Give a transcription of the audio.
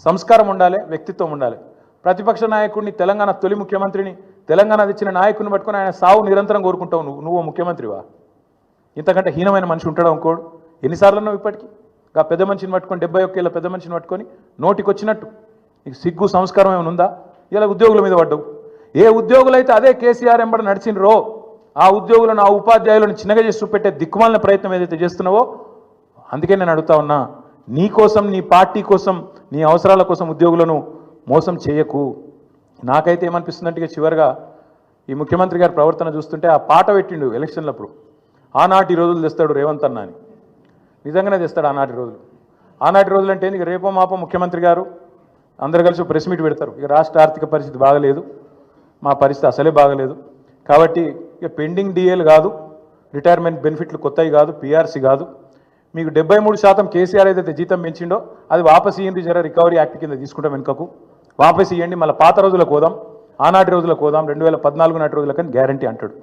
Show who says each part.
Speaker 1: సంస్కారం ఉండాలి, వ్యక్తిత్వం ఉండాలి. ప్రతిపక్ష నాయకుడిని, తెలంగాణ తొలి ముఖ్యమంత్రిని, తెలంగాణ తెచ్చిన నాయకుడిని పట్టుకొని ఆయన సావు నిరంతరం కోరుకుంటావు. నువ్వు ముఖ్యమంత్రివా? ఇంతకంటే హీనమైన మనిషి ఉంటాడు ఇంకోడు? ఎన్నిసార్లు నువ్వు ఇప్పటికీ ఆ పెద్ద మనిషిని పట్టుకొని 71 ఏళ్ళ పెద్ద మనిషిని పట్టుకొని నోటికి వచ్చినట్టు నీకు సిగ్గు సంస్కారం ఏమైనా ఉందా? ఇలా ఉద్యోగుల మీద పడ్డావు. ఏ ఉద్యోగులైతే అదే కేసీఆర్ ఎంబడి నడిచినరో ఆ ఉద్యోగులను, ఆ ఉపాధ్యాయులను చిన్నగా చేసి చూపెట్టే దిక్కుమాలిన ప్రయత్నం ఏదైతే చేస్తున్నావో, అందుకే నేను అడుగుతా ఉన్నా, నీ కోసం, నీ పార్టీ కోసం, నీ అవసరాల కోసం ఉద్యోగులను మోసం చేయకు. నాకైతే ఏమనిపిస్తుందంటే చివరిగా ఈ ముఖ్యమంత్రి గారి ప్రవర్తన చూస్తుంటే ఆ పాట పెట్టిండు ఎలక్షన్లప్పుడు, ఆనాటి రోజులు తెస్తాడు రేవంత్ అన్న అని. నిజంగానే తెస్తాడు ఆనాటి రోజులు. ఆనాటి రోజులు అంటే ఇక రేపో మాపో ముఖ్యమంత్రి గారు అందరు కలిసి ప్రెస్ మీట్ పెడతారు. ఇక రాష్ట్ర ఆర్థిక పరిస్థితి బాగలేదు, మా పరిస్థితి అసలే బాగలేదు, కాబట్టి ఇక పెండింగ్ డిఏలు కాదు, రిటైర్మెంట్ బెనిఫిట్లు కొత్తవి కాదు, పిఆర్సీ కాదు, మీకు 73% కేసీఆర్ ఏదైతే జీతం పెంచిండో అది వాపసు ఇయ్యండి, జర రికవరీ యాక్ట్ కింద తీసుకుంటాం వెనుకకు, వాపసు ఇవ్వండి, మళ్ళీ పాత రోజులకు పోదాం, ఆనాటి రోజులకు పోదాం, 2014 నాటి రోజులకని గ్యారంటీ అంటాడు.